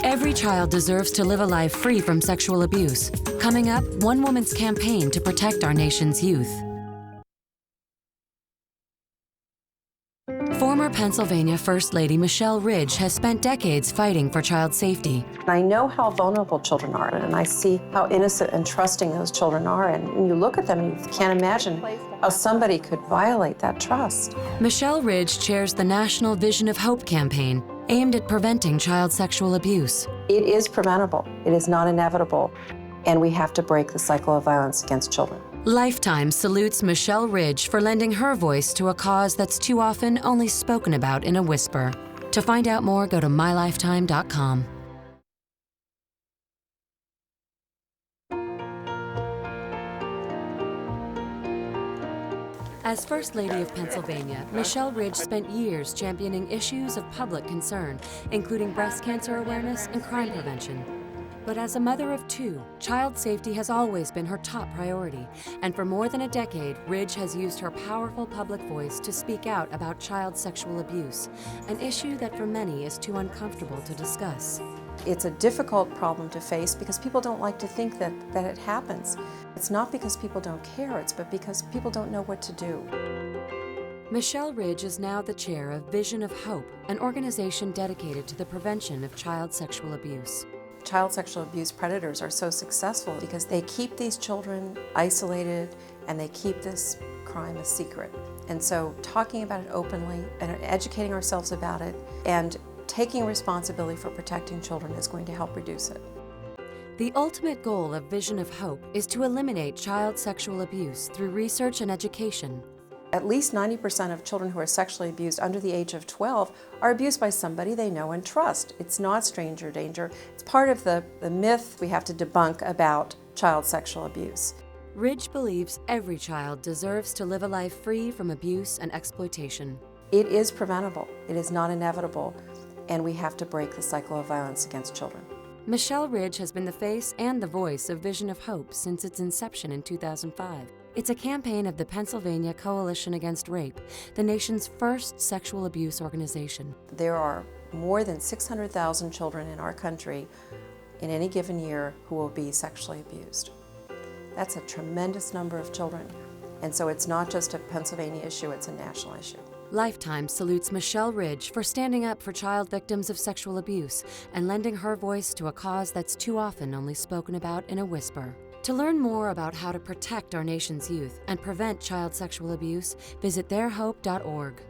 Every child deserves to live a life free from sexual abuse. Coming up, one woman's campaign to protect our nation's youth. Former Pennsylvania First Lady Michele Ridge has spent decades fighting for child safety. I know how vulnerable children are, and I see how innocent and trusting those children are, and you look at them and you can't imagine how somebody could violate that trust. Michele Ridge chairs the National Vision of Hope campaign aimed at preventing child sexual abuse. It is preventable. It is not inevitable, and we have to break the cycle of violence against children. Lifetime salutes Michele Ridge for lending her voice to a cause that's too often only spoken about in a whisper. To find out more, go to mylifetime.com. As First Lady of Pennsylvania, Michele Ridge spent years championing issues of public concern, including breast cancer awareness and crime prevention. But as a mother of two, child safety has always been her top priority, and for more than a decade, Ridge has used her powerful public voice to speak out about child sexual abuse, an issue that for many is too uncomfortable to discuss. It's a difficult problem to face because people don't like to think that it happens. It's not because people don't care, it's because people don't know what to do. Michele Ridge is now the chair of Vision of Hope, an organization dedicated to the prevention of child sexual abuse. Child sexual abuse predators are so successful because they keep these children isolated and they keep this crime a secret. And so talking about it openly and educating ourselves about it and taking responsibility for protecting children is going to help reduce it. The ultimate goal of Vision of Hope is to eliminate child sexual abuse through research and education. At least 90% of children who are sexually abused under the age of 12 are abused by somebody they know and trust. It's not stranger danger. It's part of the myth we have to debunk about child sexual abuse. Ridge believes every child deserves to live a life free from abuse and exploitation. It is preventable. It is not inevitable, and we have to break the cycle of violence against children. Michele Ridge has been the face and the voice of Vision of Hope since its inception in 2005. It's a campaign of the Pennsylvania Coalition Against Rape, the nation's first sexual abuse organization. There are more than 600,000 children in our country in any given year who will be sexually abused. That's a tremendous number of children. And so it's not just a Pennsylvania issue, it's a national issue. Lifetime salutes Michele Ridge for standing up for child victims of sexual abuse and lending her voice to a cause that's too often only spoken about in a whisper. To learn more about how to protect our nation's youth and prevent child sexual abuse, visit theirhope.org.